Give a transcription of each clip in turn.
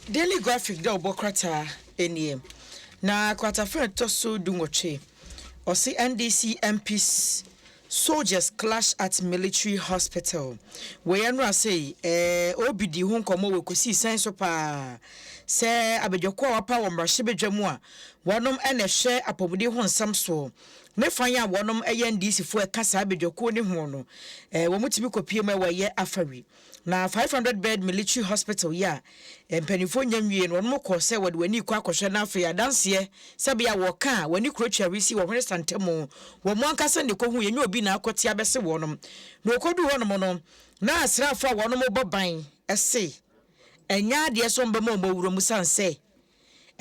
daily graphic da obokrata eniem na kwata friend to so dungoche or see NDC MPs soldiers clash at military hospital where no say obidi hu nkomo we kosi san so pa se abedwoko wapa wo mrahye bedwamu a wonom ene hwe apomudi ho nsam so ne fan ya wonom NDC fo e kasa abedwoko ne ho no wo mutibi kopie ma waye afawi na 500 bed military hospital ya mpanifo nyanwie no mo ko se wode wani kwa akohwe na afa ya danse se bia wo ka wani kurotwa resi wo hwene santemo wo mo ankasa ne ko hu ye obi na akote abese wonom na okodu wonom no na asrafa wonom boban ese enya de so mbema omowuro musanse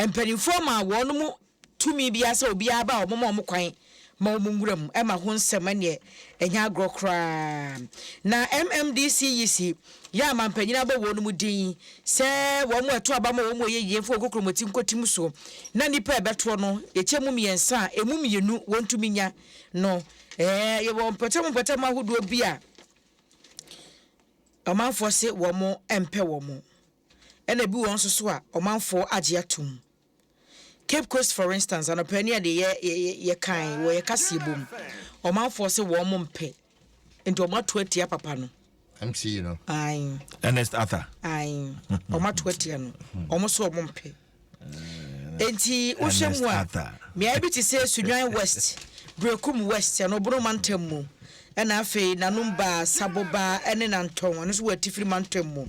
mpanifo ma wonom tumi bia se obi aba omom kwan ma omunguram ema ho nsema ne enya agrokra na MMDC yisi ya mampanyina ba wonu din se wo mu eto aba ma wo mu yeyefo okokromoti nkotim so na nipa ebeto no echemu miensa emu mienu wontumi nya no ye wo mpete ma hodo bia omanfo se wo mu empe wo mu ena bi won so a omanfo agye atum Cape Coast for instance an opinion de ye kan wo ye kase bom omanfo se wo mu mpe enti o mato atia papa no MC you know ai Ernest Arthur ai o mato atia no o mo so o mu mpe enti wo hwemu a me abi ti se Sunwan West Brekum West no bro mantem mu ena afi nanumba saboba ene nanton ano so watifiri mantem mu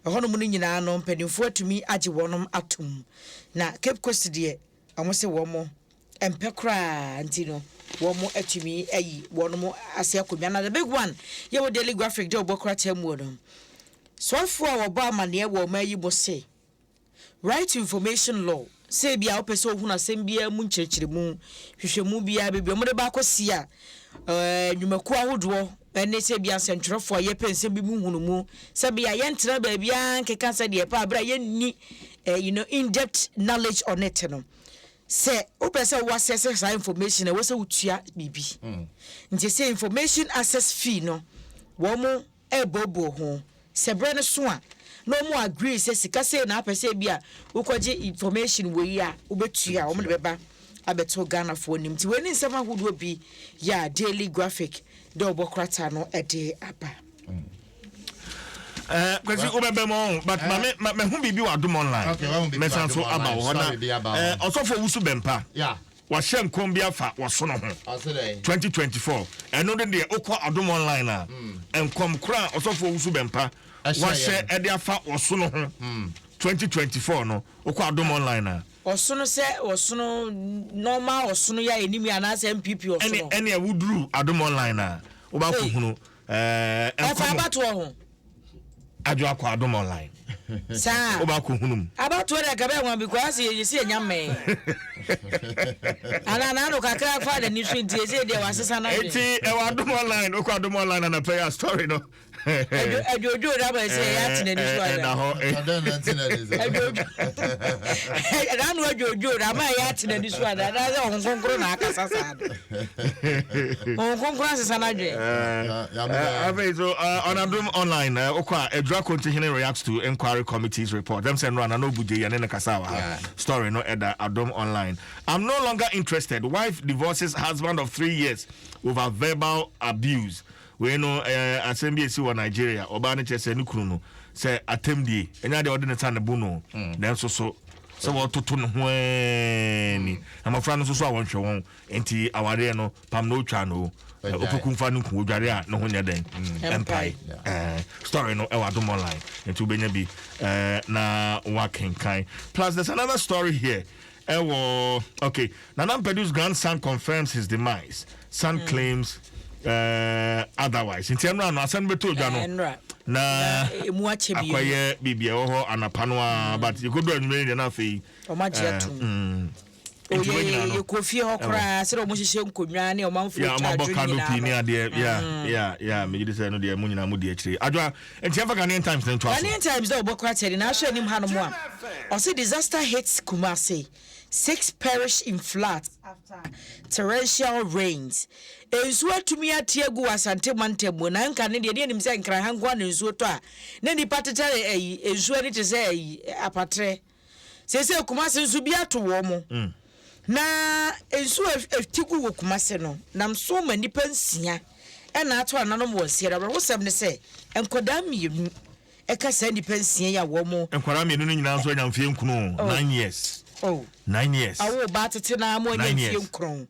ehono mu nyina no mpanimfo atumi age wonom atom na Cape Coast de amo se womo empekra antino womo atumi ayi wonom ase akomia na the big one ye wo daily graphic de obokra temu no so for obo amane wo mayi mo se right to information law say bia opese ohunu asem bia mu nkyerkyeremu hwehwemu bia bebia mo de ba kosia nwumaku ahodo ene se bia sentwerefo ye pense bi mu hunu mu se bia ye ntra ba bia nkeka se de pa bra ye ni in-depth knowledge on it no se opese wo access that information e wo se utua bibi nti se information access fee no wo mo ebobo ho se bre ne so a no more agree say sika say na apese bia ukoje information we ya ubetua o mo de beba abeto Ghana for nim ti we ni nsema hodo bi ya daily graphic de obokrata no ede apa kwesi obebemo but me hu bibi wa Adom online me san so aba wo na osofo Owusu-Bempah yeah wa shem kombia fa wo so no ho 2024 eno de okọ Adom online na enkom kra osofo Owusu-Bempah wa she ede afa wo so no ho 2024 no okọ Adom online na osono se osono normal osono ya enimi anase MPP osono ene wuduru Adom online na oba ko hunu enkom abato ho ajo akọ Adom online sa oba ko hunum abato de gabe wan because ye si enyame ana no kakra fa de ni so ntie se de wasesa na eti e wa Adom online okọ Adom online na play a story no Ajojo da ba se ya tine ni so ada Ranu ajojo da ma ya tine ni so ada da se onkonkro na akasa sa onkonkro asesa na dwe so on Adom online okwa Edra Contingent reacts to inquiry committee's report them say no buje ya ne kasa story no eda Adom online. I'm no longer interested. Wife divorces husband of 3 years over verbal abuse. We know assembly si wa Nigeria oba ne chese ni kunu no say atemdie enya de ordinate na buno then so wo toto no ho ni amafra no so awonhwe won enti aware no pam no twa no opokunfa no ku odware a no ho nya den empire story no e wa Adom online enti ubenya bi na wa kenkan plus there's another story here okay Nana Mpedu's grandson confirms his demise. Son claims otherwise inti enra no asan beto dwa no na emu ache bi akoye bibia ho anapa no but you go do anwere na afei o magia tum you coffee or cry, so much as you could run your mouth. Yeah, me just say no dear Munina Mudi actually. Adwa and Java Ghanaian times then twice. Ghanaian times though Bokrate and I show him Hanamwa. Or say disaster hits Kumasi. 6 perish in floods after torrential rains. Ensuo tumi atiegu asante mantemo na nka ne de nim se nkra hangwa ne ensuo to a ne ni patete ensuo ni te se apatre se Kumasi nsu bi ato wo mo na ensuo etigu wo Kumasi no nam so ma nipa nsia e na ato ananom wo nsia da wo sem ne se enkoda mienu e ka se nipa nsia ya wo mo enkoda mienu no nyina so anyamfie nkunu 9 years. Oh, 9 years. Awo ba tete na mo nyamfie nkron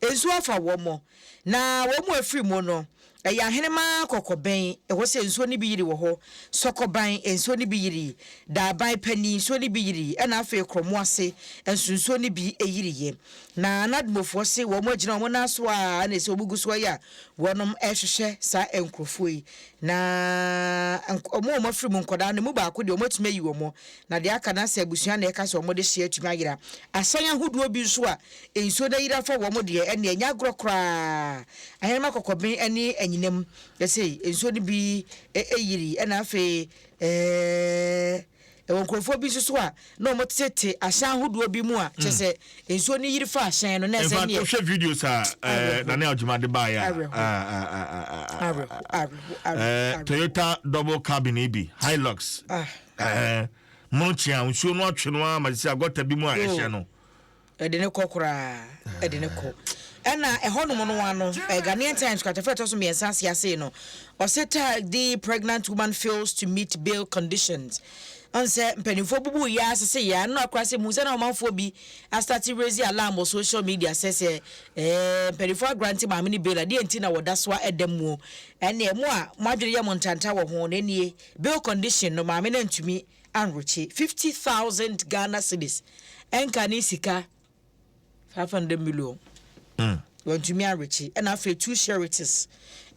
ensu afa wo mo na wo mo afiri mo no ya henema kokoben ho se ensu ni bi yiri wo ho sokoban ensu ni bi yiri da ban pani ensu ni bi yiri na afa kromo ase ensu ni bi eyiriye na nadmofo se wo mo agina mo na so a na se obugu so ya wonom ehwehwe sa enkrofo yi na mo afiri mo nkoda na mu ba ko de mo tuma yi wo mo na de aka na se abusua na e ka so mo de hye atuma yira asan ahoduo bi so a ensu da yira fa wo mo de ene enya grokra ahenema kokoben ani nyinem yesi enso ni bi eyiri na afa wonkrofo bi so a na mo tete ahyan hodo bi mu a chese enso ni yiri fa ahyan no na se ne e videos na na adwuma de ba ya Toyota double cabin bi Hilux monchia unso no atwe no ma se agota bi mu a ehye no de ne kokora de ne ko ena ehonom no wano Ghanaian Times kwatafeto so me ensanse ase no oseta the pregnant woman fails to meet bail conditions onse mpenifo bubu ya asese ya no akwase musa na omanfo bi start raise alarm on social media say mpenifo grant ma mini bail ade enti na woda so edemu ene emu a mwadwere ye montanta wo ho nenie bail condition no ma me na ntumi anroche 50,000 Ghana cedis enka ni sika 500 million want to me Richie and after 2 charities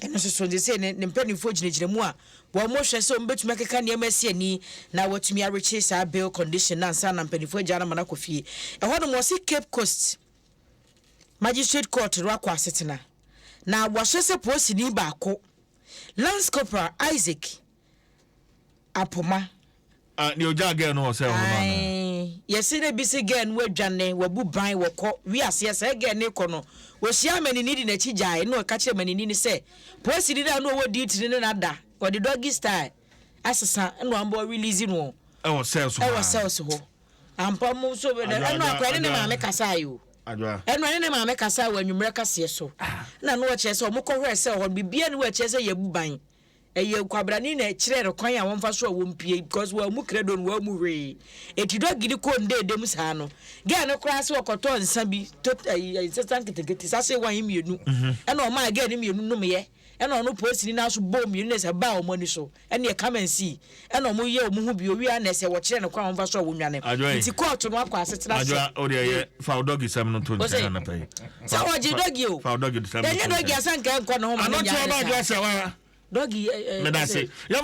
and so they say ne mpanifo ginegire mu a wo mo hwe so mbetu mekeka ne emasi ani na what me Richie sa bail condition na nsa na mpanifo jana mana kofie e hono mo si Cape Coast Magistrate Court ro akwa setena na wo hwe se posi ni ba ko Lance Corporal Isaac Apoma ni oja again no say hono yesi na bisi gen wadwane wabu ban wako wi ase ese gen ne kono wo hia manini di na chijai no ka che manini ni se posi di na no wodi tiri ne nada wo di doggy style asesa no ambo release no e wo sales ho ampa mo so be na no akwani ne ma me kasa yo adwa eno ne ma me kasa wa nwumre kase so na no wo che se o mo ko hwe se ho bibia ne wo che se yabu ban eye kwabrani na kire rekwan a wonfa so wompie because wa mu credo no wa mu we etido gidi ko nde dem sa no ge ne kura se okoto nsa bi sesan keteketi sase wan mienu e na o ma ge ne mienu no me e na no post ni na so bom mienu ne se ba o mani so e na come and see e na mo ye o mu hu bi owi a na se wo kire ne kwan wonfa so wonwane nti court no akwa asetena so adwa o de ye fa doggy sam no to nsa na pay sa o ji doggy o fa doggy sam ye doggy asan kan kwa no ho ma no ya doggy doggy me da say you